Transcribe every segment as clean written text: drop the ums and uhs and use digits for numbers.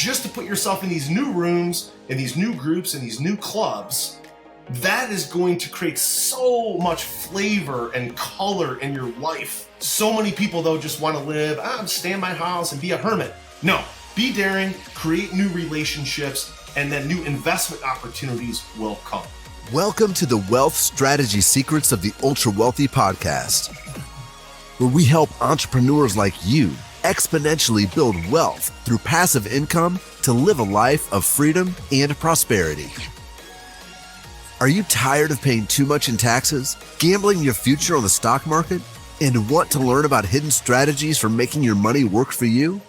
just to put yourself in these new rooms, in these new groups, in these new clubs, that is going to create so much flavor and color in your life. So many people, though, just want to live, stay in my house and be a hermit. No, be daring, create new relationships, and then new investment opportunities will come. Welcome to the Wealth Strategy Secrets of the Ultra Wealthy podcast, where we help entrepreneurs like you exponentially build wealth through passive income to live a life of freedom and prosperity. Are you tired of paying too much in taxes, gambling your future on the stock market, and want to learn about hidden strategies for making your money work for you?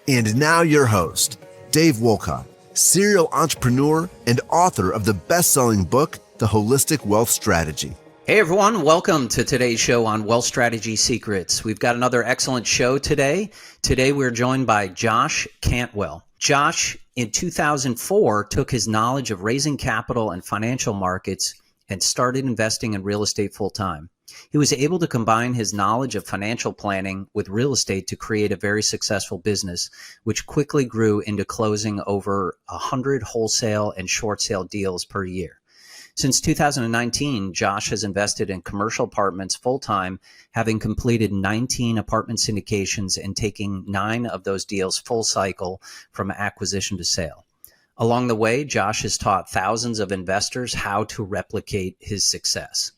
And now your host, Dave Wolcott, serial entrepreneur and author of the best-selling book, The Holistic Wealth Strategy. Hey everyone, welcome to today's show on Wealth Strategy Secrets. We've got another excellent show today. Today we're joined by Josh Cantwell. Josh, in 2004, took his knowledge of raising capital and financial markets and started investing in real estate full-time. He was able to combine his knowledge of financial planning with real estate to create a very successful business, which quickly grew into closing over 100 wholesale and short sale deals per year. Since 2019, Josh has invested in commercial apartments full-time, having completed 19 apartment syndications and taking 9 of those deals full cycle from acquisition to sale. Along the way, Josh has taught thousands of investors how to replicate his success.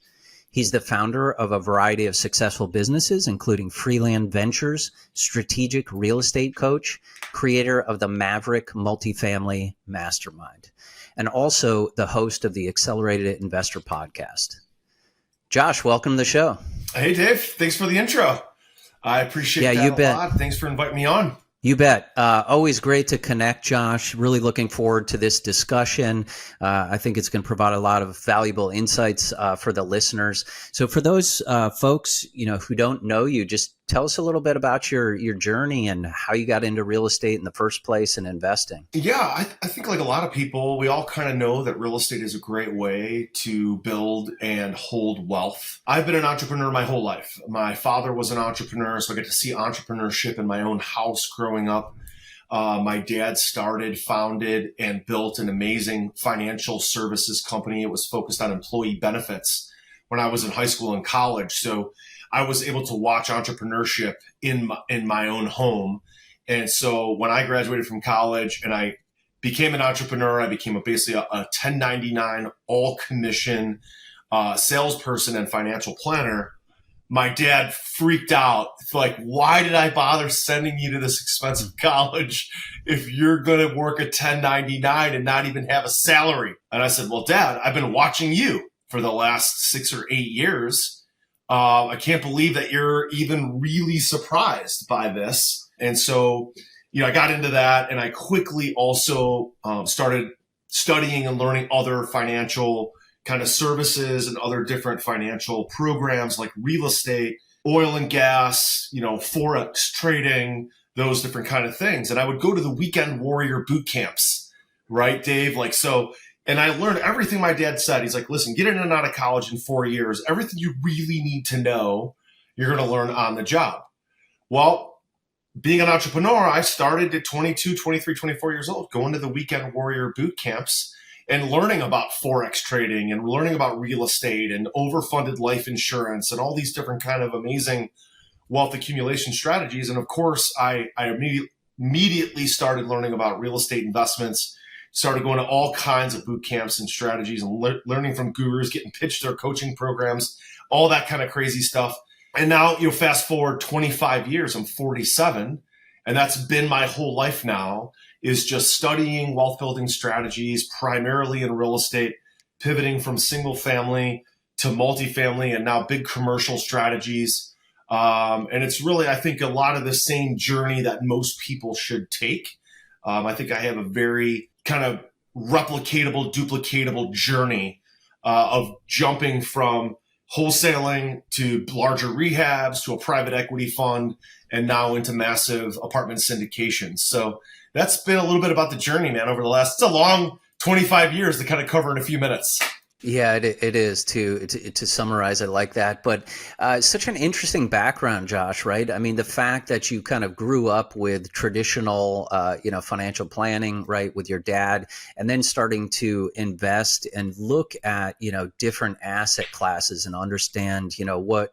He's the founder of a variety of successful businesses, including Freeland Ventures, strategic real estate coach, creator of the Maverick Multifamily Mastermind, and also the host of the Accelerated Investor podcast. Josh, welcome to the show. Hey, Dave. Thanks for the intro. I appreciate that a lot. Thanks for inviting me on. You bet. Always great to connect, Josh. Really looking forward to this discussion. I think it's going to provide a lot of valuable insights for the listeners. So for those folks, who don't know you, just tell us a little bit about your journey and how you got into real estate in the first place and investing. Yeah, I think like a lot of people, we all kind of know that real estate is a great way to build and hold wealth. I've been an entrepreneur my whole life. My father was an entrepreneur, so I get to see entrepreneurship in my own house growing up. My dad founded, and built an amazing financial services company. It was focused on employee benefits when I was in high school and college. So I was able to watch entrepreneurship in my own home. And so when I graduated from college and I became an entrepreneur, I became basically a 1099 all commission salesperson and financial planner. My dad freaked out. Like, why did I bother sending you to this expensive college if you're going to work a 1099 and not even have a salary? And I said, well, Dad, I've been watching you for the last 6 or 8 years. I can't believe that you're even really surprised by this. And so, I got into that, and I quickly also started studying and learning other financial kind of services and other different financial programs like real estate, oil and gas, Forex trading, those different kind of things. And I would go to the weekend warrior boot camps, right, Dave? And I learned everything my dad said. He's like, listen, get in and out of college in 4 years. Everything you really need to know, you're going to learn on the job. Well, being an entrepreneur, I started at 22, 23, 24 years old, going to the weekend warrior boot camps and learning about Forex trading and learning about real estate and overfunded life insurance and all these different kind of amazing wealth accumulation strategies. And of course, I immediately started learning about real estate investments, started going to all kinds of boot camps and strategies and learning from gurus, getting pitched their coaching programs, all that kind of crazy stuff. And now, fast forward 25 years, I'm 47, and that's been my whole life now, is just studying wealth building strategies, primarily in real estate, pivoting from single family to multifamily and now big commercial strategies. And it's really, I think, a lot of the same journey that most people should take. I think I have a very kind of replicatable, duplicatable journey of jumping from wholesaling to larger rehabs to a private equity fund and now into massive apartment syndications. So that's been a little bit about the journey, man, over the last, it's a long 25 years to kind of cover in a few minutes. Yeah, it is to summarize it like that. But such an interesting background, Josh, right? I mean, the fact that you kind of grew up with traditional, financial planning, right, with your dad, and then starting to invest and look at, different asset classes and understand, what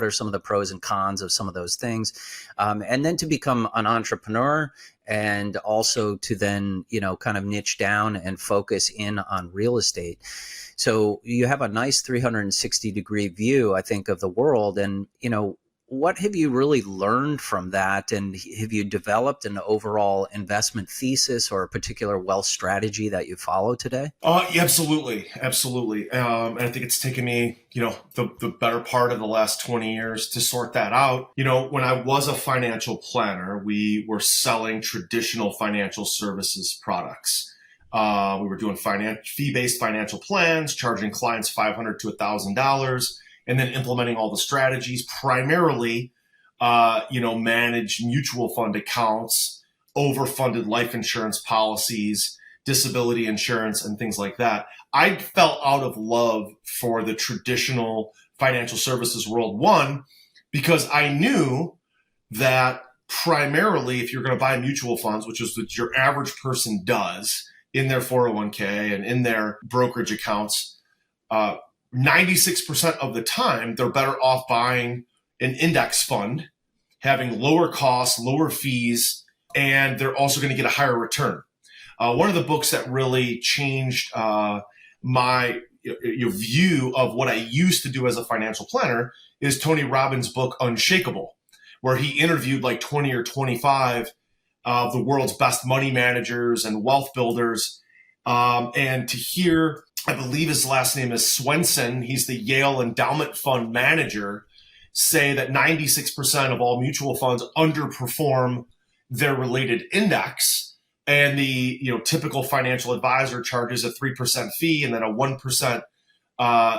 are some of the pros and cons of some of those things, and then to become an entrepreneur. And also to then, kind of niche down and focus in on real estate. So you have a nice 360-degree view, I think, of the world. And, what have you really learned from that? And have you developed an overall investment thesis or a particular wealth strategy that you follow today? Yeah, absolutely. Absolutely. And I think it's taken me, the better part of the last 20 years to sort that out. When I was a financial planner, we were selling traditional financial services products. We were doing fee-based financial plans, charging clients $500 to $1,000, and then implementing all the strategies, primarily, manage mutual fund accounts, overfunded life insurance policies, disability insurance, and things like that. I fell out of love for the traditional financial services world. One, because I knew that primarily if you're going to buy mutual funds, which is what your average person does in their 401k and in their brokerage accounts, 96% of the time, they're better off buying an index fund, having lower costs, lower fees, and they're also going to get a higher return. One of the books that really changed my view of what I used to do as a financial planner is Tony Robbins' book, Unshakable, where he interviewed like 20 or 25 of the world's best money managers and wealth builders. And to hear, I believe his last name is Swenson, he's the Yale Endowment Fund manager, say that 96% of all mutual funds underperform their related index. And the typical financial advisor charges a 3% fee and then a 1%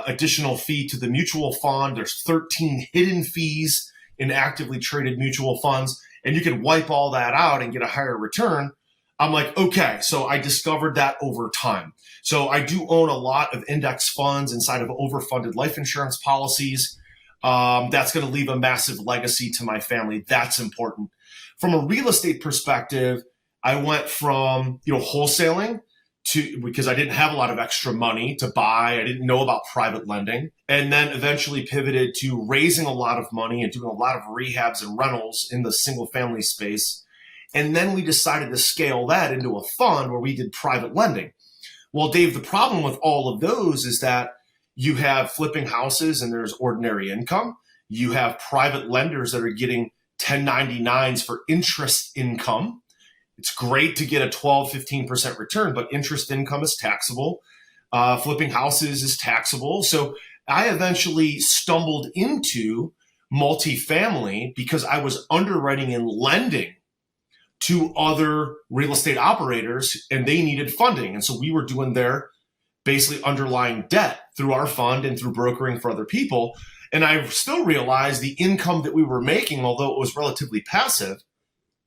additional fee to the mutual fund. There's 13 hidden fees in actively traded mutual funds, and you can wipe all that out and get a higher return. I'm like, okay, so I discovered that over time. So I do own a lot of index funds inside of overfunded life insurance policies. That's going to leave a massive legacy to my family. That's important. From a real estate perspective, I went from, wholesaling to, because I didn't have a lot of extra money to buy. I didn't know about private lending, and then eventually pivoted to raising a lot of money and doing a lot of rehabs and rentals in the single family space. And then we decided to scale that into a fund where we did private lending. Well, Dave, the problem with all of those is that you have flipping houses and there's ordinary income. You have private lenders that are getting 1099s for interest income. It's great to get a 12, 15% return, but interest income is taxable. Flipping houses is taxable. So I eventually stumbled into multifamily because I was underwriting and lending to other real estate operators and they needed funding. And so we were doing their basically underlying debt through our fund and through brokering for other people. And I still realized the income that we were making, although it was relatively passive,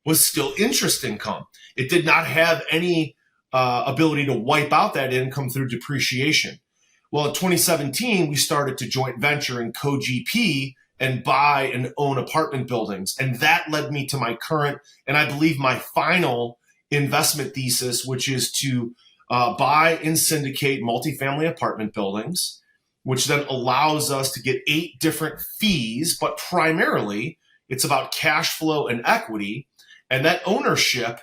was still interest income. It did not have any ability to wipe out that income through depreciation. Well, in 2017, we started to joint venture and co-GP and buy and own apartment buildings. And that led me to my current, and I believe my final investment thesis, which is to buy and syndicate multifamily apartment buildings, which then allows us to get 8 different fees, but primarily it's about cash flow and equity. And that ownership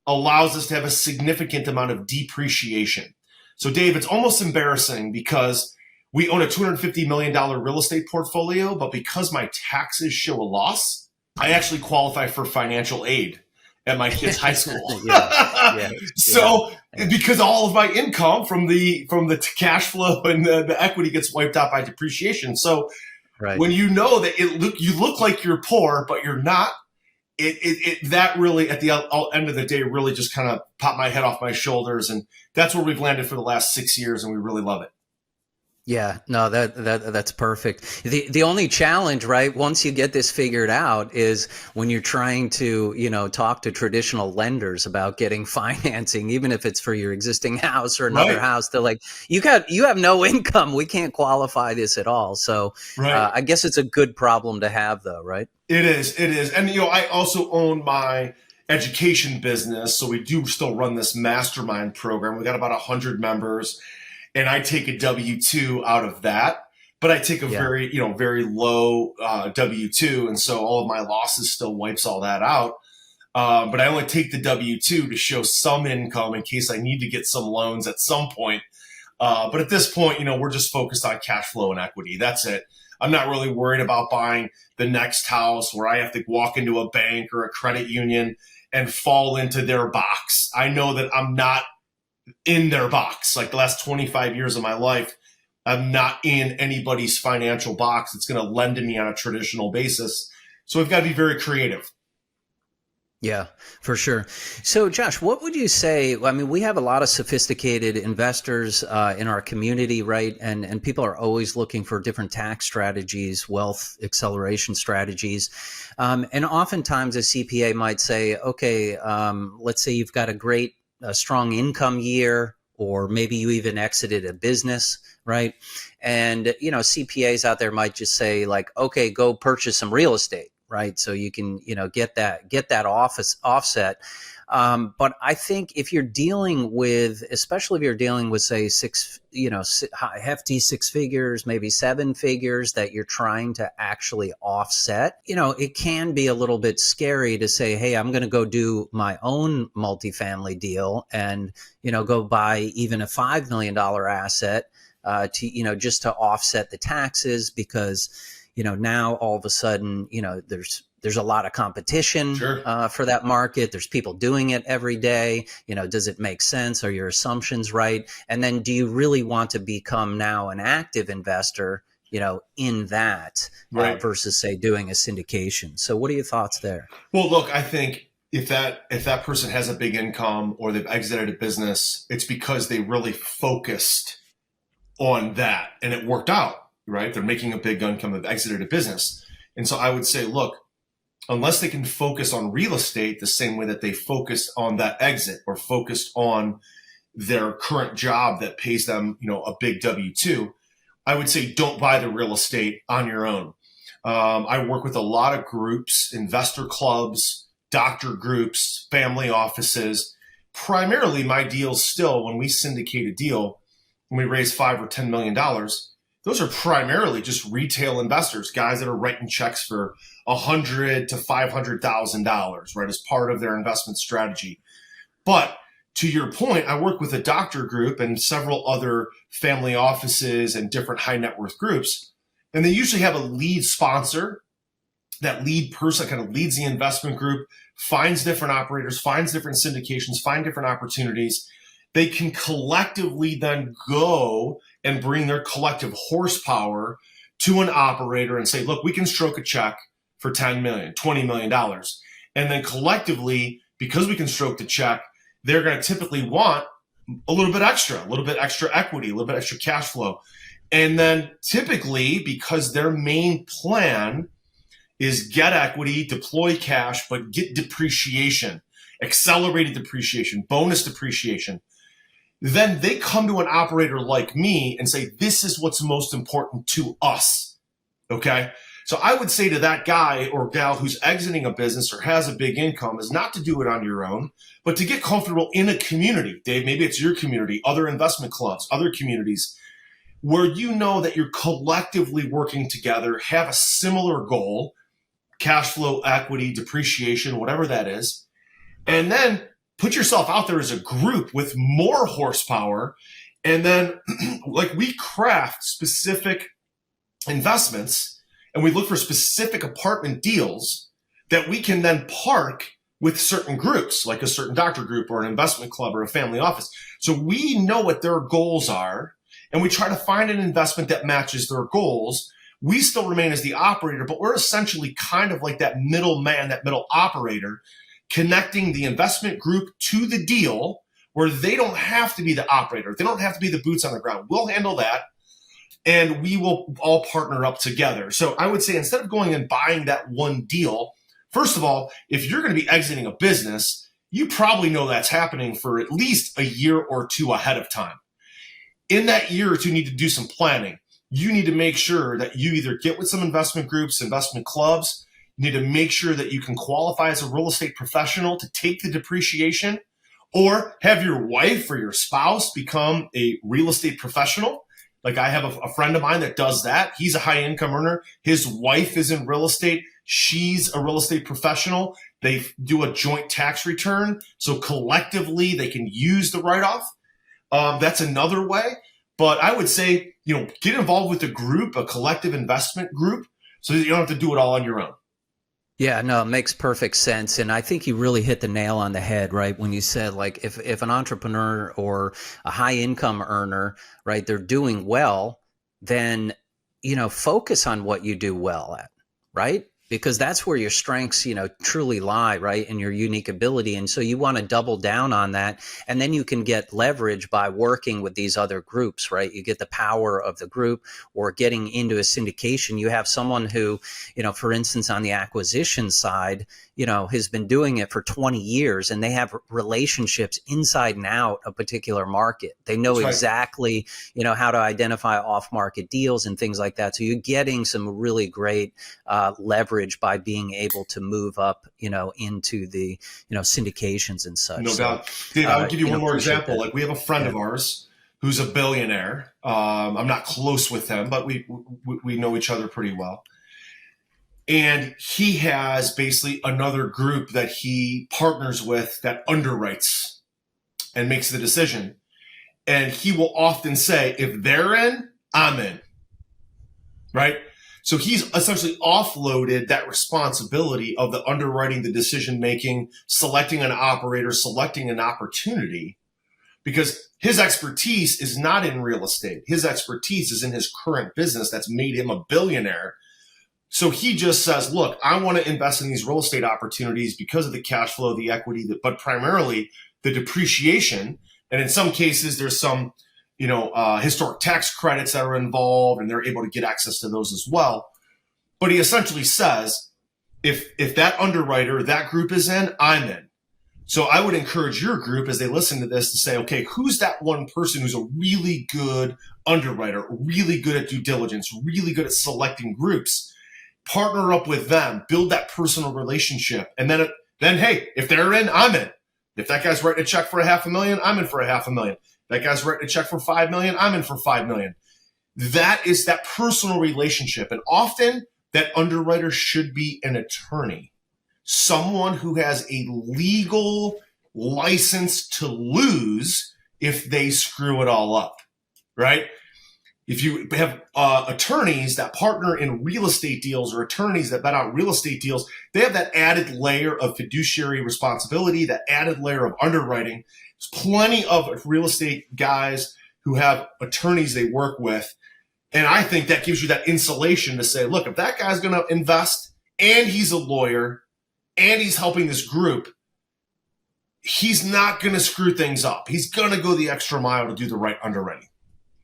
allows us to have a significant amount of depreciation. So Dave, it's almost embarrassing because we own a $250 million real estate portfolio, but because my taxes show a loss, I actually qualify for financial aid at my kids' high school. So because all of my income from the cash flow and the equity gets wiped out by depreciation. So when you know that you look like you're poor, but you're not, that really at the end of the day really just kind of popped my head off my shoulders. And that's where we've landed for the last 6 years, and we really love it. Yeah, no, that's perfect. The only challenge, right, once you get this figured out is when you're trying to, talk to traditional lenders about getting financing, even if it's for your existing house or another Right, house. They're like, you have no income. We can't qualify this at all. So right. I guess it's a good problem to have, though, right? It is. And, I also own my education business. So we do still run this mastermind program. We got about 100 members, and I take a W-2 out of that. But I take a Yeah. very low W-2. And so all of my losses still wipes all that out. But I only take the W-2 to show some income in case I need to get some loans at some point. But at this point, we're just focused on cash flow and equity. That's it. I'm not really worried about buying the next house where I have to walk into a bank or a credit union and fall into their box. I know that I'm not in their box. Like the last 25 years of my life, I'm not in anybody's financial box that's going to lend to me on a traditional basis. So we've got to be very creative. Yeah, for sure. So, Josh, what would you say? I mean, we have a lot of sophisticated investors in our community, right? And people are always looking for different tax strategies, wealth acceleration strategies. And oftentimes a CPA might say, okay, let's say you've got a strong income year, or maybe you even exited a business, right? And, CPAs out there might just say like, okay, go purchase some real estate. Right. So you can, get that offset. But I think if you're dealing with, especially if you're dealing with, say, hefty six figures, maybe seven figures that you're trying to actually offset, it can be a little bit scary to say, hey, I'm going to go do my own multifamily deal and, go buy even a $5 million asset to, just to offset the taxes because now all of a sudden, there's a lot of competition Sure. For that market. There's people doing it every day. Does it make sense? Are your assumptions right? And then do you really want to become now an active investor, in that Right. versus say doing a syndication? So what are your thoughts there? Well, look, I think if that person has a big income or they've exited a business, it's because they really focused on that and it worked out. Right? They're making a big income, they've exited a business. And so I would say, look, unless they can focus on real estate the same way that they focused on that exit or focused on their current job that pays them, a big W-2, I would say don't buy the real estate on your own. I work with a lot of groups, investor clubs, doctor groups, family offices. Primarily my deals still, when we syndicate a deal, when we raise $5 or $10 million, those are primarily just retail investors, guys that are writing checks for $100,000 to $500,000, right, as part of their investment strategy. But to your point, I work with a doctor group and several other family offices and different high net worth groups, and they usually have a lead sponsor. That lead person kind of leads the investment group, finds different operators, finds different syndications, find different opportunities. They can collectively then go and bring their collective horsepower to an operator and say, look, we can stroke a check for $10 million, $20 million. And then collectively, because we can stroke the check, they're going to typically want a little bit extra equity, a little bit extra cash flow. And then typically, because their main plan is get equity, deploy cash, but get depreciation, accelerated depreciation, bonus depreciation, then they come to an operator like me and say, this is what's most important to us. Okay. So I would say to that guy or gal who's exiting a business or has a big income is not to do it on your own, but to get comfortable in a community. Dave, maybe it's your community, other investment clubs, other communities where you know that you're collectively working together, have a similar goal, cash flow, equity, depreciation, whatever that is. And then put yourself out there as a group with more horsepower. And then like we craft specific investments and we look for specific apartment deals that we can then park with certain groups, like a certain doctor group or an investment club or a family office. So we know what their goals are and we try to find an investment that matches their goals. We still remain as the operator, but we're essentially kind of like that middleman, that middle operator, connecting the investment group to the deal where they don't have to be the operator. They don't have to be the boots on the ground. We'll handle that. and we will all partner up together. So I would say instead of going and buying that one deal, first of all, if you're going to be exiting a business, you probably know that's happening for at least a year or two ahead of time. In that year or two, you need to do some planning. You need to make sure that you either get with some investment groups, investment clubs. You need to make sure that you can qualify as a real estate professional to take the depreciation, or have your wife or your spouse become a real estate professional. Like I have a friend of mine that does that. He's a high income earner. His wife is in real estate. She's a real estate professional. They do a joint tax return. So collectively they can use the write-off. That's another way. But I would say, get involved with a group, a collective investment group, so that you don't have to do it all on your own. Yeah, no, it makes perfect sense. And I think you really hit the nail on the head, right? When you said, like, if an entrepreneur or a high income earner, right, they're doing well, then, focus on what you do well at, right? Because that's where your strengths, truly lie, right? And your unique ability. And so you want to double down on that. And then you can get leverage by working with these other groups, right? You get the power of the group, or getting into a syndication. You have someone who, for instance, on the acquisition side, has been doing it for 20 years, and they have relationships inside and out a particular market. They know exactly, how to identify off-market deals and things like that. So you're getting some really great leverage by being able to move up, into the, syndications and such. No doubt. Dave, I would give you one more example. Like we have a friend of ours who's a billionaire. I'm not close with him, but we know each other pretty well. And he has basically another group that he partners with that underwrites and makes the decision. And he will often say, if they're in, I'm in. Right? So he's essentially offloaded that responsibility of the underwriting, the decision making, selecting an operator, selecting an opportunity, because his expertise is not in real estate. His expertise is in his current business that's made him a billionaire. So he just says, look, I want to invest in these real estate opportunities because of the cash flow, the equity, but primarily the depreciation. And in some cases, there's some, historic tax credits that are involved, and they're able to get access to those as well. But he essentially says, if that underwriter, that group is in, I'm in. So I would encourage your group as they listen to this to say, okay, who's that one person who's a really good underwriter, really good at due diligence, really good at selecting groups? Partner up with them, build that personal relationship. And then, hey, if they're in, I'm in. If that guy's writing a check for $500,000, I'm in for $500,000. That guy's writing a check for $5 million, I'm in for $5 million. That is that personal relationship. And often that underwriter should be an attorney, someone who has a legal license to lose if they screw it all up, right? If you have attorneys that partner in real estate deals, or attorneys that bet on real estate deals, they have that added layer of fiduciary responsibility, that added layer of underwriting. There's plenty of real estate guys who have attorneys they work with. And I think that gives you that insulation to say, look, if that guy's going to invest and he's a lawyer and he's helping this group, he's not going to screw things up. He's going to go the extra mile to do the right underwriting.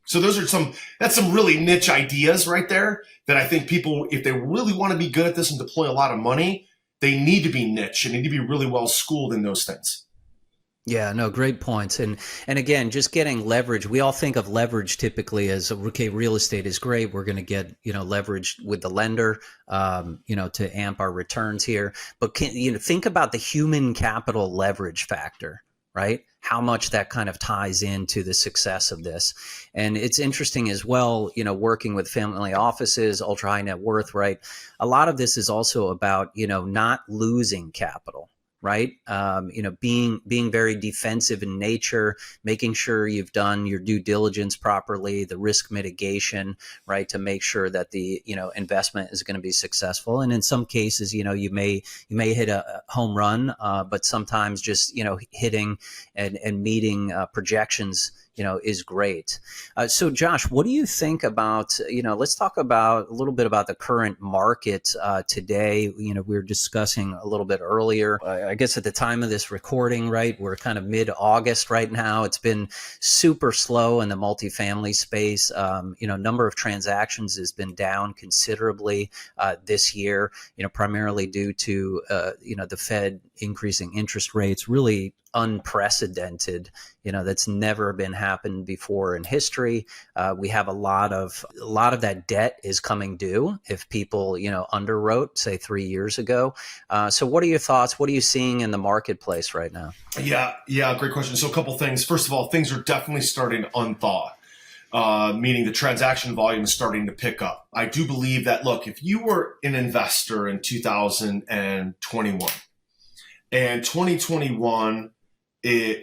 So that's some really niche ideas right there that I think people, if they really want to be good at this and deploy a lot of money, they need to be niche and need to be really well schooled in those things. Yeah, no, great points. And again, just getting leverage. We all think of leverage typically as, okay, real estate is great. We're going to get, leverage with the lender, to amp our returns here. But think about the human capital leverage factor, right? How much that kind of ties into the success of this. And it's interesting as well, working with family offices, ultra high net worth, right? A lot of this is also about, not losing capital. Right. Being very defensive in nature, making sure you've done your due diligence properly, the risk mitigation, right, to make sure that the, investment is going to be successful. And in some cases, you may hit a home run, but sometimes just, hitting and meeting projections, is great. So Josh, what do you think about, let's talk about a little bit about the current market today. We were discussing a little bit earlier, I guess at the time of this recording, right? We're kind of mid-August right now. It's been super slow in the multifamily space. Number of transactions has been down considerably this year, primarily due to, the Fed increasing interest rates, really unprecedented. That's never been happened before in history. We have a lot of that debt is coming due if people, underwrote, say 3 years ago. So what are your thoughts? What are you seeing in the marketplace right now? Yeah, great question. So a couple things. First of all, things are definitely starting to unthaw. Meaning the transaction volume is starting to pick up. I do believe that, look, if you were an investor in 2021 and 2021,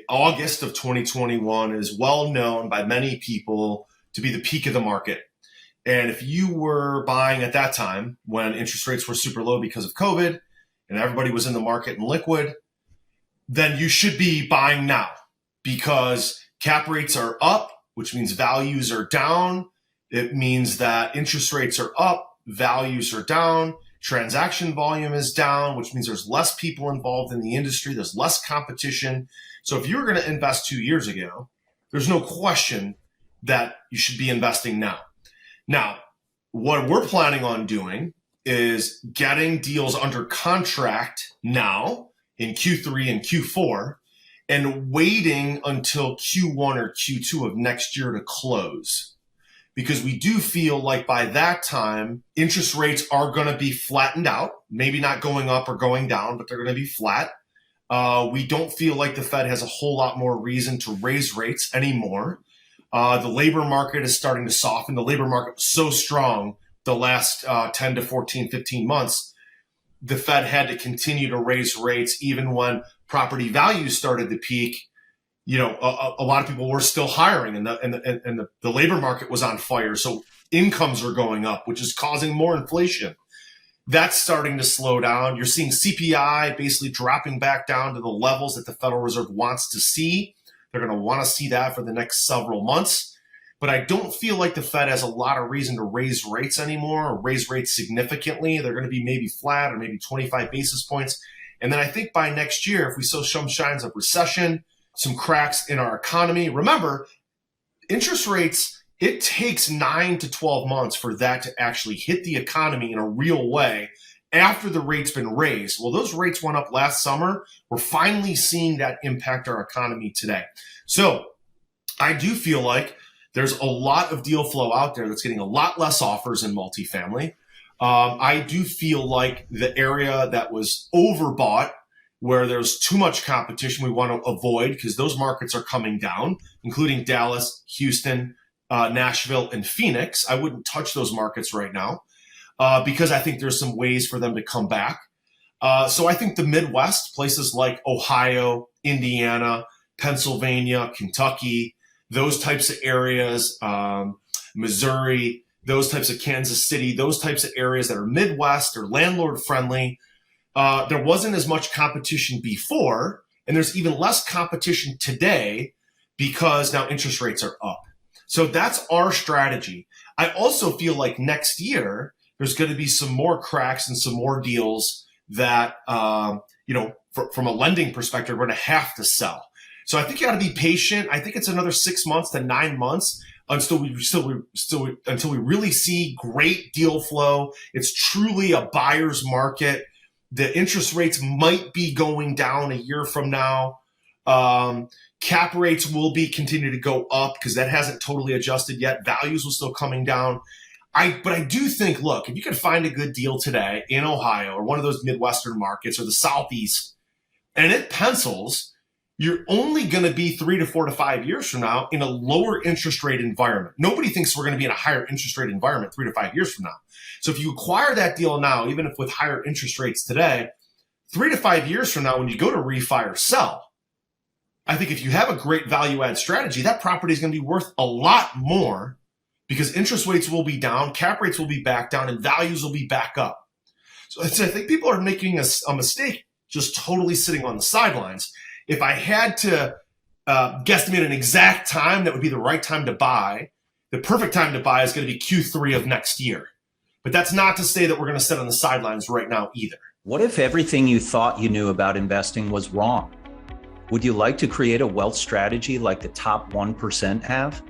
August of 2021 is well known by many people to be the peak of the market. And if you were buying at that time when interest rates were super low because of COVID and everybody was in the market and liquid, then you should be buying now because cap rates are up, which means values are down. It means that interest rates are up, values are down, transaction volume is down, which means there's less people involved in the industry, there's less competition. So if you were going to invest 2 years ago, there's no question that you should be investing now. Now, what we're planning on doing is getting deals under contract now in Q3 and Q4 and waiting until Q1 or Q2 of next year to close. Because we do feel like by that time, interest rates are going to be flattened out, maybe not going up or going down, but they're going to be flat. We don't feel like the Fed has a whole lot more reason to raise rates anymore. The labor market is starting to soften. The labor market was so strong the last 10 to 14, 15 months. The Fed had to continue to raise rates even when property values started to peak. A lot of people were still hiring and the labor market was on fire. So incomes are going up, which is causing more inflation. That's starting to slow down. You're seeing CPI basically dropping back down to the levels that the Federal Reserve wants to see. They're going to want to see that for the next several months. But I don't feel like the Fed has a lot of reason to raise rates anymore or raise rates significantly. They're going to be maybe flat or maybe 25 basis points. And then I think by next year, if we see some signs of recession, some cracks in our economy, remember, interest rates, it takes 9 to 12 months for that to actually hit the economy in a real way after the rate's been raised. Well, those rates went up last summer. We're finally seeing that impact our economy today. So I do feel like there's a lot of deal flow out there that's getting a lot less offers in multifamily. I do feel like the area that was overbought, where there's too much competition, we want to avoid because those markets are coming down, including Dallas, Houston, Nashville, and Phoenix. I wouldn't touch those markets right now because I think there's some ways for them to come back. So I think the Midwest, places like Ohio, Indiana, Pennsylvania, Kentucky, those types of areas, Missouri, those types of Kansas City, those types of areas that are Midwest or landlord friendly. There wasn't as much competition before, and there's even less competition today because now interest rates are up. So that's our strategy. I also feel like next year, there's going to be some more cracks and some more deals that, from a lending perspective, we're going to have to sell. So I think you got to be patient. I think it's another 6 months to 9 months until we really see great deal flow. It's truly a buyer's market. The interest rates might be going down a year from now. Cap rates will continue to go up because that hasn't totally adjusted yet. Values will still coming down. But I do think, look, if you can find a good deal today in Ohio or one of those Midwestern markets or the Southeast, and it pencils, you're only going to be 3 to 4 to 5 years from now in a lower interest rate environment. Nobody thinks we're going to be in a higher interest rate environment 3 to 5 years from now. So if you acquire that deal now, even if with higher interest rates today, 3 to 5 years from now, when you go to refi or sell, I think if you have a great value add strategy, that property is going to be worth a lot more because interest rates will be down, cap rates will be back down, and values will be back up. So I think people are making a mistake just totally sitting on the sidelines. If I had to guesstimate an exact time that would be the right time to buy. The perfect time to buy is going to be Q3 of next year. But that's not to say that we're going to sit on the sidelines right now either. What if everything you thought you knew about investing was wrong? Would you like to create a wealth strategy like the top 1% have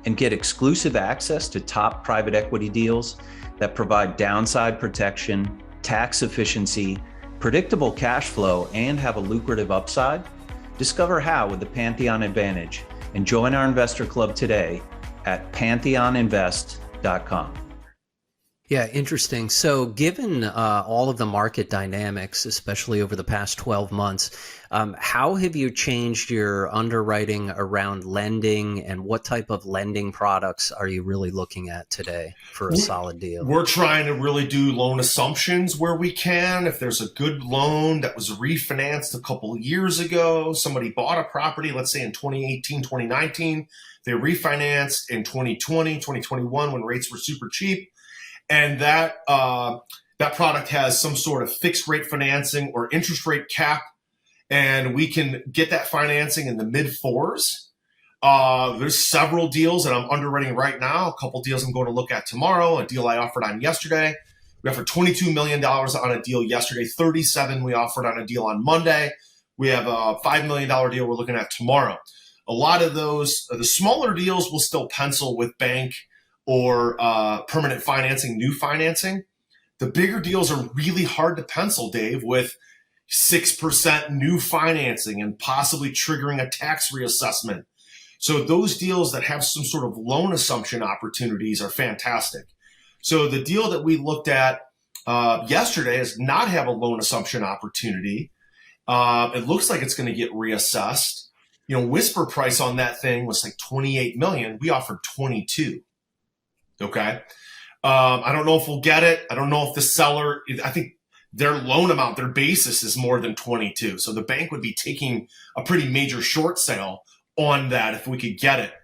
and get exclusive access to top private equity deals that provide downside protection, tax efficiency, predictable cash flow, and have a lucrative upside? Discover how with the Pantheon Advantage and join our investor club today at pantheoninvest.com. Yeah, interesting. So given all of the market dynamics, especially over the past 12 months, how have you changed your underwriting around lending, and what type of lending products are you really looking at today for a solid deal? We're trying to really do loan assumptions where we can. If there's a good loan that was refinanced a couple of years ago, somebody bought a property, let's say in 2018, 2019, they refinanced in 2020, 2021 when rates were super cheap. And that product has some sort of fixed rate financing or interest rate cap, and we can get that financing in the mid fours. There's several deals that I'm underwriting right now. A couple deals I'm going to look at tomorrow. A deal I offered on yesterday. We offered $22 million on a deal yesterday. 37 we offered on a deal on Monday. We have a $5 million deal we're looking at tomorrow. A lot of those, the smaller deals will still pencil with bank or permanent financing, new financing. The bigger deals are really hard to pencil, Dave, with 6% new financing and possibly triggering a tax reassessment. So those deals that have some sort of loan assumption opportunities are fantastic. So the deal that we looked at yesterday does not have a loan assumption opportunity. It looks like it's going to get reassessed. Whisper price on that thing was like $28 million. We offered 22. Okay. I don't know if we'll get it. I don't know if the seller, I think their loan amount, their basis is more than 22. So the bank would be taking a pretty major short sale on that if we could get it.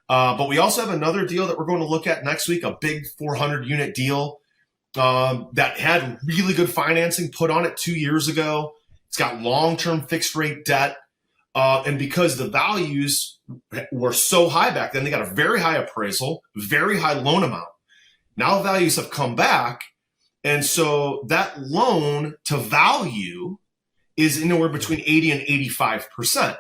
But we also have another deal that we're going to look at next week, a big 400 unit deal that had really good financing put on it 2 years ago. It's got long-term fixed rate debt. And because the values were so high back then, they got a very high appraisal, very high loan amount. Now values have come back. And so that loan to value is anywhere between 80 and 85%.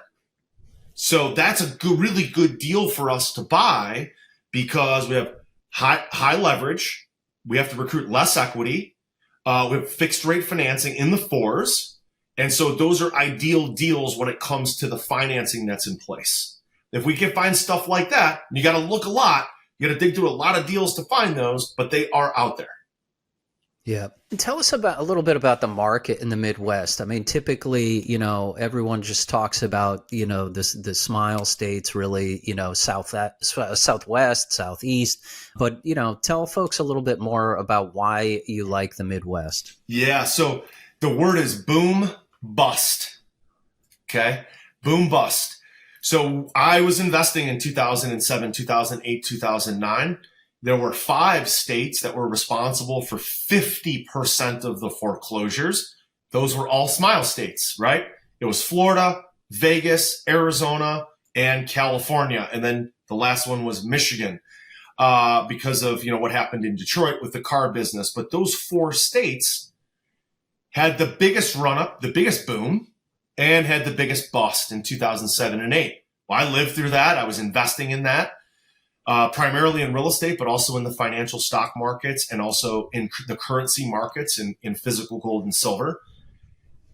So that's a really good deal for us to buy because we have high leverage. We have to recruit less equity. We have fixed rate financing in the fours. And so those are ideal deals when it comes to the financing that's in place. If we can find stuff like that, you got to look a lot. You got to dig through a lot of deals to find those, but they are out there. Yeah. Tell us a little bit about the market in the Midwest. I mean, typically, everyone just talks about, the smile states, really, Southwest, Southeast. But, tell folks a little bit more about why you like the Midwest. Yeah. So the word is boom, bust. Okay. Boom, bust. So I was investing in 2007, 2008, 2009. There were 5 states that were responsible for 50% of the foreclosures. Those were all smile states, right? It was Florida, Vegas, Arizona, and California. And then the last one was Michigan because of, what happened in Detroit with the car business. But those 4 states had the biggest run up, the biggest boom, and had the biggest bust in 2007 and 8. Well, I lived through that. I was investing in that. Primarily in real estate, but also in the financial stock markets and also in the currency markets in physical gold and silver.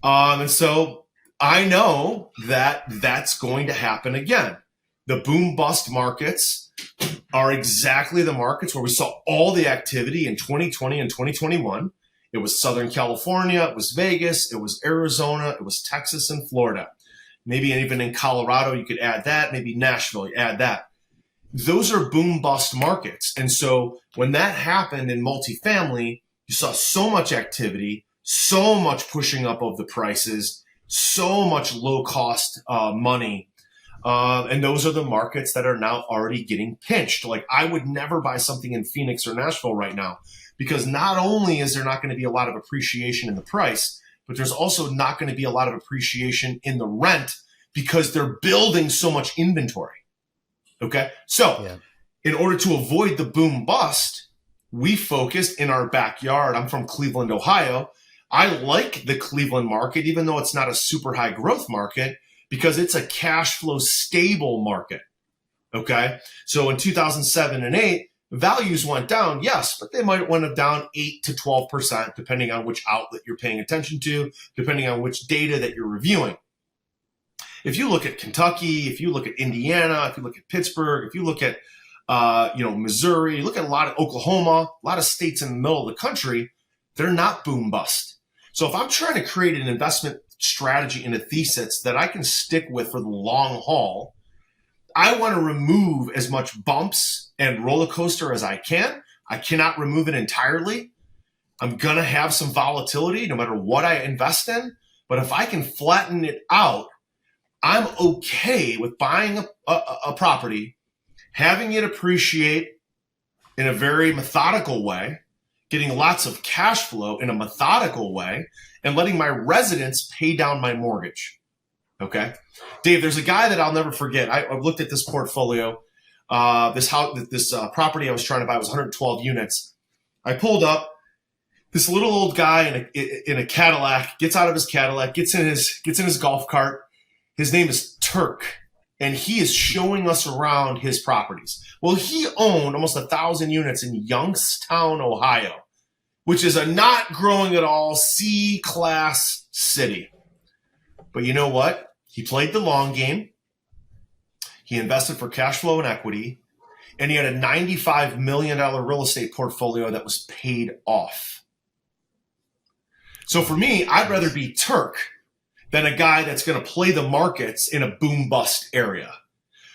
And so I know that that's going to happen again. The boom bust markets are exactly the markets where we saw all the activity in 2020 and 2021. It was Southern California, it was Vegas, it was Arizona, it was Texas and Florida. Maybe even in Colorado, you could add that. Maybe Nashville, you add that. Those are boom bust markets. And so when that happened in multifamily, you saw so much activity, so much pushing up of the prices, so much low cost money. And those are the markets that are now already getting pinched. Like I would never buy something in Phoenix or Nashville right now because not only is there not going to be a lot of appreciation in the price, but there's also not going to be a lot of appreciation in the rent because they're building so much inventory. Okay. So in order to avoid the boom bust, we focused in our backyard. I'm from Cleveland, Ohio. I like the Cleveland market, even though it's not a super high growth market, because it's a cash flow stable market. Okay. So in 2007 and 8, values went down, yes, but they might went down 8 to 12%, depending on which outlet you're paying attention to, depending on which data that you're reviewing. If you look at Kentucky, if you look at Indiana, if you look at Pittsburgh, if you look at Missouri, look at a lot of Oklahoma, a lot of states in the middle of the country, they're not boom bust. So if I'm trying to create an investment strategy and a thesis that I can stick with for the long haul, I want to remove as much bumps and roller coaster as I can. I cannot remove it entirely. I'm going to have some volatility no matter what I invest in. But if I can flatten it out, I'm okay with buying a property, having it appreciate in a very methodical way, getting lots of cash flow in a methodical way, and letting my residents pay down my mortgage. Okay. Dave, there's a guy that I'll never forget. I looked at this portfolio. This property I was trying to buy was 112 units. I pulled up. This little old guy in a Cadillac gets out of his Cadillac, gets in his golf cart. His name is Turk, and he is showing us around his properties. Well, he owned almost 1,000 units in Youngstown, Ohio, which is a not growing at all C-class city. But you know what? He played the long game. He invested for cash flow and equity, and he had a $95 million real estate portfolio that was paid off. So for me, I'd rather be Turk than a guy that's going to play the markets in a boom bust area.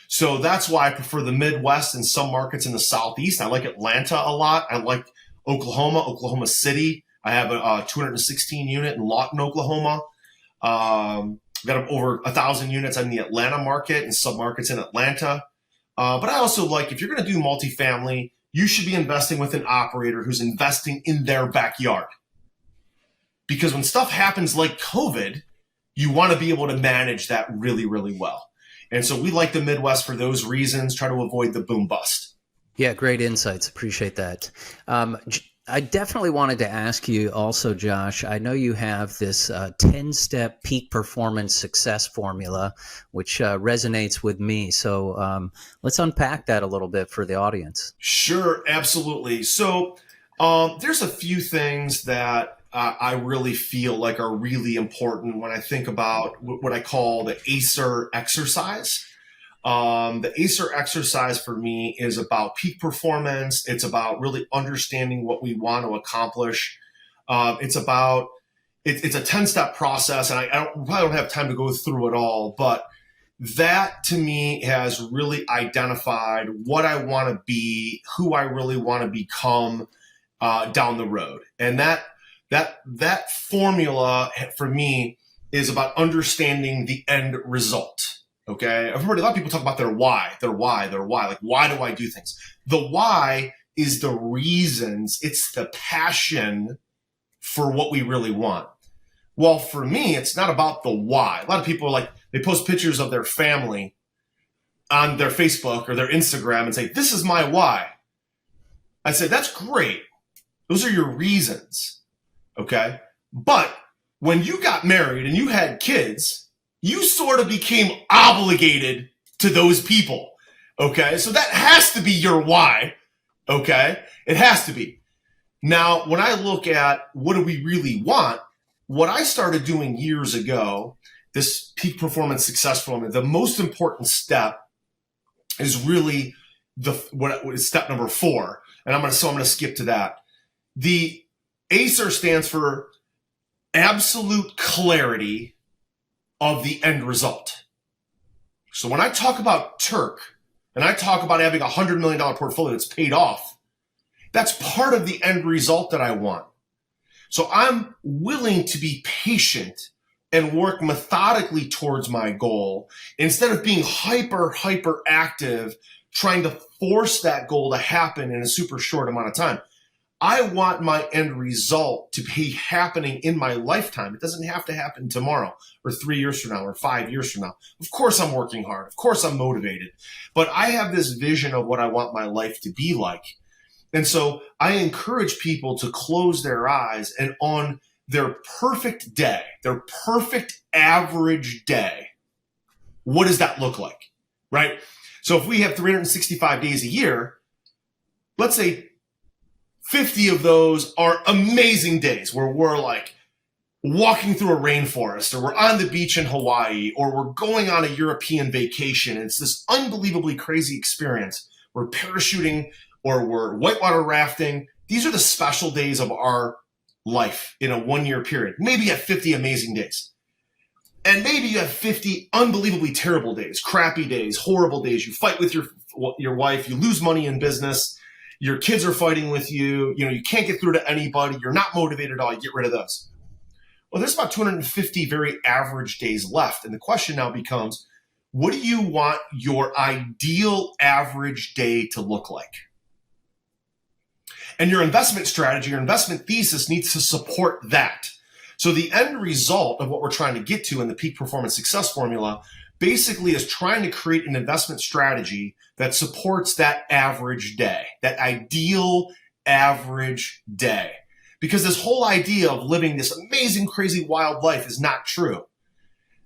So that's why I prefer the Midwest and some markets in the Southeast. I like Atlanta a lot. I like Oklahoma City. I have a 216 unit in Lawton, Oklahoma. Got over 1,000 units in the Atlanta market and submarkets in Atlanta. But I also like, if you're going to do multifamily, you should be investing with an operator who's investing in their backyard. Because when stuff happens like COVID, you want to be able to manage that really, really well. And so we like the Midwest for those reasons, try to avoid the boom bust. Yeah, great insights. Appreciate that. I definitely wanted to ask you also, Josh, I know you have this 10-step peak performance success formula, which resonates with me. So let's unpack that a little bit for the audience. Sure, absolutely. So there's a few things that I really feel like are really important when I think about what I call the ACER exercise. The ACER exercise for me is about peak performance. It's about really understanding what we want to accomplish. It's a 10-step process, and I probably don't have time to go through it all, but that to me has really identified what I want to be, who I really want to become down the road. And that formula for me is about understanding the end result. Okay. A lot of people talk about their why. Like, why do I do things? The why is the reasons. It's the passion for what we really want. Well, for me, it's not about the why. A lot of people are like, they post pictures of their family on their Facebook or their Instagram and say, this is my why. I say, that's great. Those are your reasons. Okay. But when you got married and you had kids, you sort of became obligated to those people. Okay. So that has to be your why. Okay. It has to be. Now, when I look at what do we really want, what I started doing years ago, this peak performance success formula, the most important step is really what is step number 4. And I'm going to skip to that. The ACER stands for absolute clarity of the end result. So when I talk about Turk and I talk about having a $100 million portfolio that's paid off, that's part of the end result that I want. So I'm willing to be patient and work methodically towards my goal instead of being hyper active, trying to force that goal to happen in a super short amount of time. I want my end result to be happening in my lifetime. It doesn't have to happen tomorrow or 3 years from now or 5 years from now. Of course, I'm working hard. Of course, I'm motivated. But I have this vision of what I want my life to be like. And so I encourage people to close their eyes and on their perfect day, their perfect average day, what does that look like, right? So if we have 365 days a year, let's say 50 of those are amazing days where we're like walking through a rainforest, or we're on the beach in Hawaii, or we're going on a European vacation. It's this unbelievably crazy experience. We're parachuting or we're whitewater rafting. These are the special days of our life in a 1 year period. Maybe you have 50 amazing days. And maybe you have 50 unbelievably terrible days, crappy days, horrible days. You fight with your wife, you lose money in business, your kids are fighting with you, you can't get through to anybody, you're not motivated at all, you get rid of those. Well, there's about 250 very average days left. And the question now becomes, what do you want your ideal average day to look like? And your investment strategy, your investment thesis needs to support that. So the end result of what we're trying to get to in the peak performance success formula basically is trying to create an investment strategy that supports that average day, that ideal average day. Because this whole idea of living this amazing, crazy, wild life is not true.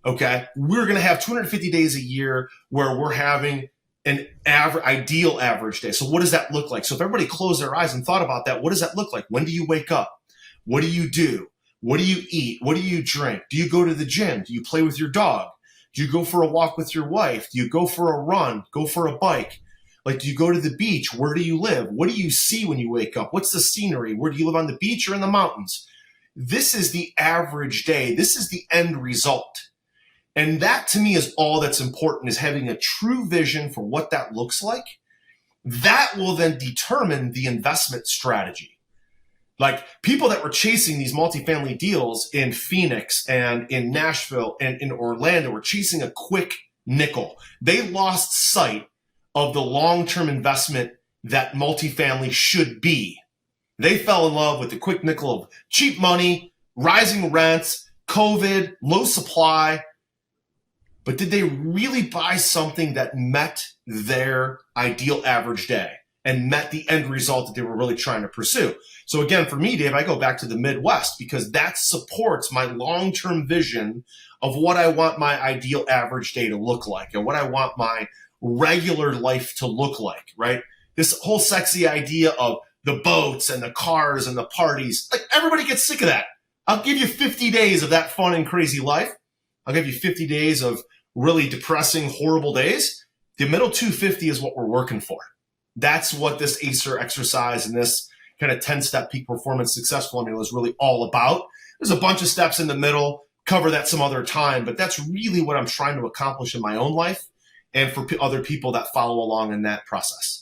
Okay? We're going to have 250 days a year where we're having an ideal average day. So what does that look like? So if everybody closed their eyes and thought about that, what does that look like? When do you wake up? What do you do? What do you eat? What do you drink? Do you go to the gym? Do you play with your dog? Do you go for a walk with your wife? Do you go for a run? Go for a bike? Like, do you go to the beach? Where do you live? What do you see when you wake up? What's the scenery? Where do you live, on the beach or in the mountains? This is the average day. This is the end result. And that to me is all that's important, is having a true vision for what that looks like. That will then determine the investment strategy. Like, people that were chasing these multifamily deals in Phoenix and in Nashville and in Orlando were chasing a quick nickel. They lost sight of the long-term investment that multifamily should be. They fell in love with the quick nickel of cheap money, rising rents, COVID, low supply. But did they really buy something that met their ideal average day and met the end result that they were really trying to pursue? So again, for me, Dave, I go back to the Midwest because that supports my long-term vision of what I want my ideal average day to look like and what I want my regular life to look like, right? This whole sexy idea of the boats and the cars and the parties, like, everybody gets sick of that. I'll give you 50 days of that fun and crazy life. I'll give you 50 days of really depressing, horrible days. The middle 250 is what we're working for. That's what this ACER exercise and this kind of 10-step peak performance success formula is really all about. There's a bunch of steps in the middle, cover that some other time, but that's really what I'm trying to accomplish in my own life and for other people that follow along in that process.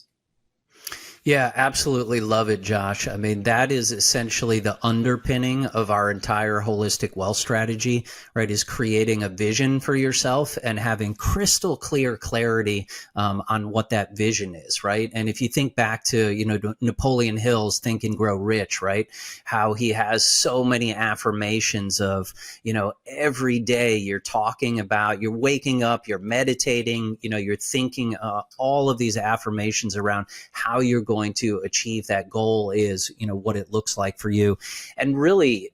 Yeah, absolutely love it, Josh. I mean, that is essentially the underpinning of our entire holistic wealth strategy, right? Is creating a vision for yourself and having crystal clear clarity on what that vision is, right? And if you think back to, Napoleon Hill's Think and Grow Rich, right? How he has so many affirmations of, every day you're talking about, you're waking up, you're meditating, you're thinking all of these affirmations around how you're going to achieve that goal is, what it looks like for you. And really,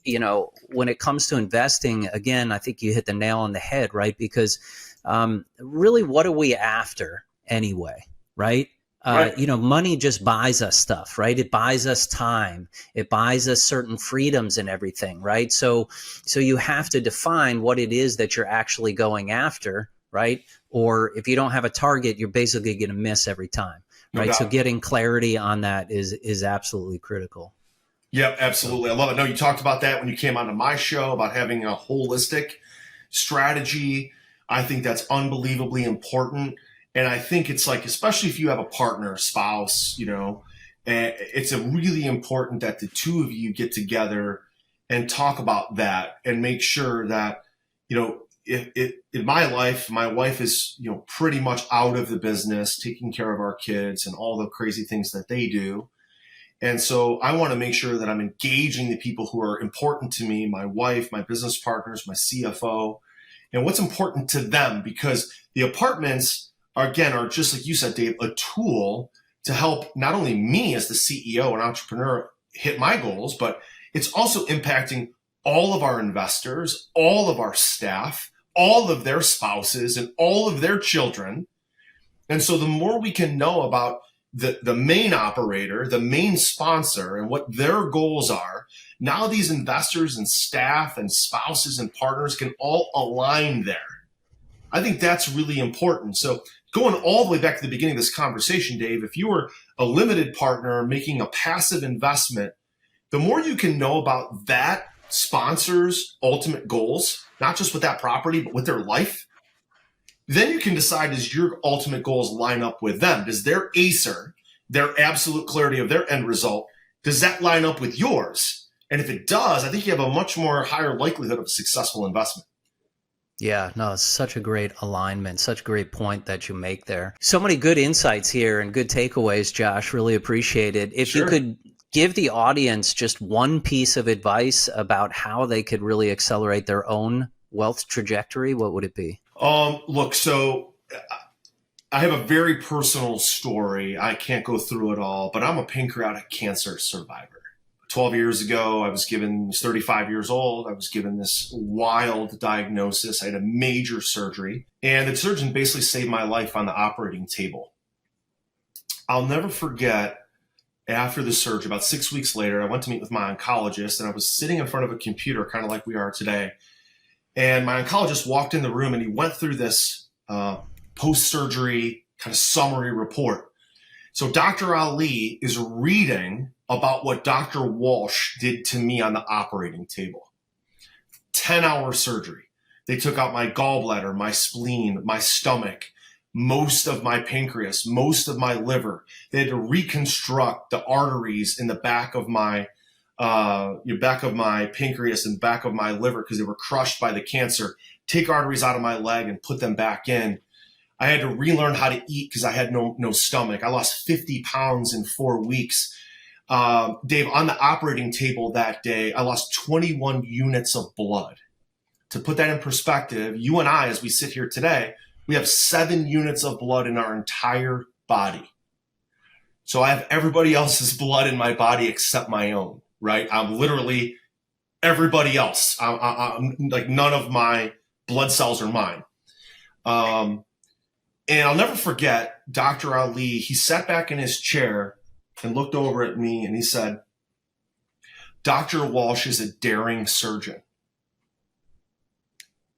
when it comes to investing, again, I think you hit the nail on the head, right? Because really, what are we after anyway, right? Right. Money just buys us stuff, right? It buys us time. It buys us certain freedoms and everything, right? So you have to define what it is that you're actually going after, right? Or if you don't have a target, you're basically going to miss every time. Right. So getting clarity on that is absolutely critical. Yep, absolutely. I love it. No, you talked about that when you came onto my show about having a holistic strategy. I think that's unbelievably important. And I think it's like, especially if you have a partner, a spouse, it's really important that the two of you get together and talk about that and make sure that, in my life, my wife is, pretty much out of the business, taking care of our kids and all the crazy things that they do. And so I want to make sure that I'm engaging the people who are important to me, my wife, my business partners, my CFO, and what's important to them, because the apartments are just like you said, Dave, a tool to help not only me as the CEO and entrepreneur hit my goals, but it's also impacting all of our investors, all of our staff, all of their spouses, and all of their children. And so the more we can know about the main operator, the main sponsor, and what their goals are, now these investors and staff and spouses and partners can all align there. I think that's really important. So going all the way back to the beginning of this conversation, Dave, if you were a limited partner making a passive investment, the more you can know about that sponsor's ultimate goals, not just with that property, but with their life, then you can decide, does your ultimate goals line up with them? Does their ACER, their absolute clarity of their end result, does that line up with yours? And if it does, I think you have a much more higher likelihood of a successful investment. Yeah, no, it's such a great alignment, such a great point that you make there. So many good insights here and good takeaways, Josh. Really appreciate it. If you could give the audience just one piece of advice about how they could really accelerate their own wealth trajectory, what would it be? Look, so I have a very personal story. I can't go through it all, but I'm a pancreatic cancer survivor. 12 years ago, I was 35 years old. I was given this wild diagnosis. I had a major surgery, and the surgeon basically saved my life on the operating table. I'll never forget, after the surgery, about 6 weeks later, I went to meet with my oncologist, and I was sitting in front of a computer, kind of like we are today. And my oncologist walked in the room, and he went through this post-surgery kind of summary report. So Dr. Ali is reading about what Dr. Walsh did to me on the operating table. 10-hour surgery. They took out my gallbladder, my spleen, my stomach, most of my pancreas, most of my liver. They had to reconstruct the arteries in the back of my pancreas and back of my liver because they were crushed by the cancer. Take arteries out of my leg and put them back in. I had to relearn how to eat because I had no stomach. I lost 50 pounds in 4 weeks. Dave, on the operating table that day, I lost 21 units of blood. To put that in perspective, you and I, as we sit here today, we have 7 units of blood in our entire body. So I have everybody else's blood in my body except my own, right? I'm literally everybody else. I'm like, none of my blood cells are mine. And I'll never forget Dr. Ali. He sat back in his chair and looked over at me and he said, "Dr. Walsh is a daring surgeon."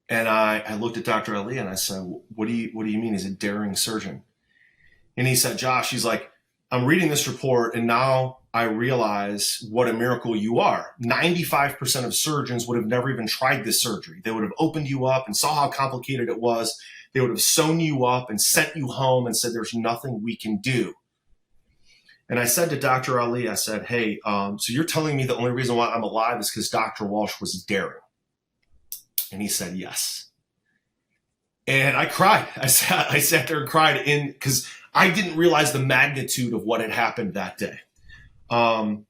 And I looked at Dr. Ali and I said, what do you mean he's a daring surgeon? And he said, "Josh," he's like, "I'm reading this report and now I realize what a miracle you are. 95% of surgeons would have never even tried this surgery. They would have opened you up and saw how complicated it was. They would have sewn you up and sent you home and said, there's nothing we can do." And I said to Dr. Ali, I said, "Hey, so you're telling me the only reason why I'm alive is because Dr. Walsh was daring?" And he said, "Yes." And I cried. I sat there and cried because I didn't realize the magnitude of what had happened that day. And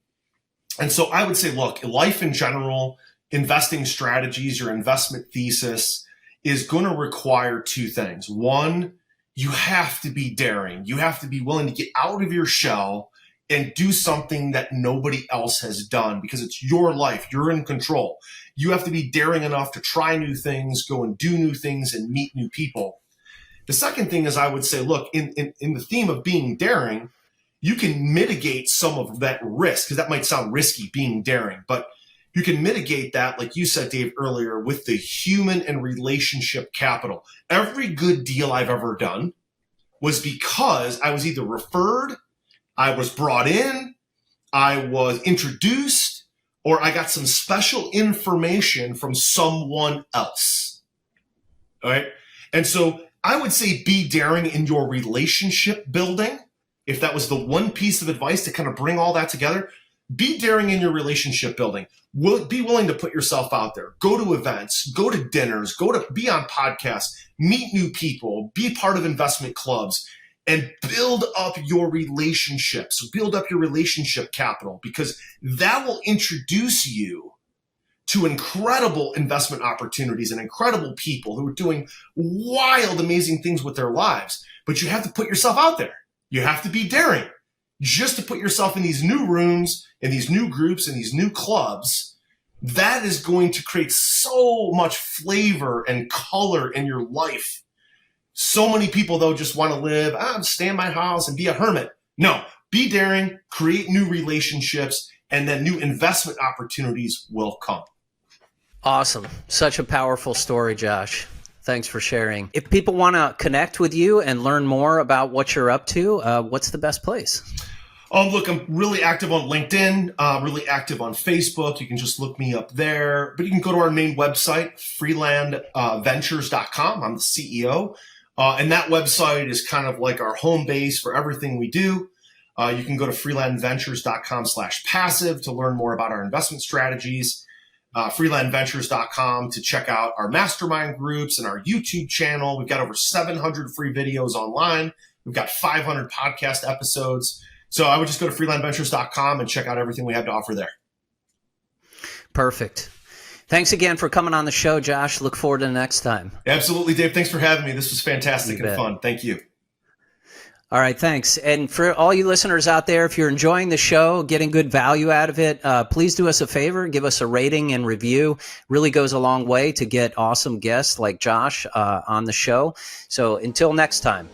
so I would say, look, life in general, investing strategies, your investment thesis is going to require 2 things. One, you have to be daring. You have to be willing to get out of your shell and do something that nobody else has done because it's your life. You're in control. You have to be daring enough to try new things, go and do new things and meet new people. The second thing is I would say, look, in the theme of being daring, you can mitigate some of that risk because that might sound risky, being daring, but you can mitigate that, like you said, Dave, earlier, with the human and relationship capital. Every good deal I've ever done was because I was either referred, I was brought in, I was introduced, or I got some special information from someone else. All right. And so I would say be daring in your relationship building. If that was the one piece of advice to kind of bring all that together, be daring in your relationship building. Be willing to put yourself out there. Go to events, go to dinners, be on podcasts, meet new people, be part of investment clubs, and build up your relationships, build up your relationship capital, because that will introduce you to incredible investment opportunities and incredible people who are doing wild, amazing things with their lives. But you have to put yourself out there. You have to be daring just to put yourself in these new rooms, in these new groups, in these new clubs. That is going to create so much flavor and color in your life. So many people, though, just want to live, stay in my house and be a hermit. No, be daring, create new relationships, and then new investment opportunities will come. Awesome. Such a powerful story, Josh. Thanks for sharing. If people want to connect with you and learn more about what you're up to, what's the best place? Look, I'm really active on LinkedIn, really active on Facebook. You can just look me up there. But you can go to our main website, freelandventures.com. I'm the CEO. And that website is kind of like our home base for everything we do. You can go to freelandventures.com/passive to learn more about our investment strategies. Freelandventures.com to check out our mastermind groups and our YouTube channel. We've got over 700 free videos online. We've got 500 podcast episodes. So I would just go to freelandventures.com and check out everything we have to offer there. Perfect. Thanks again for coming on the show, Josh. Look forward to the next time. Absolutely, Dave. Thanks for having me. This was fantastic and fun. Thank you. All right, thanks. And for all you listeners out there, if you're enjoying the show, getting good value out of it, please do us a favor, give us a rating and review. Really goes a long way to get awesome guests like Josh on the show. So until next time.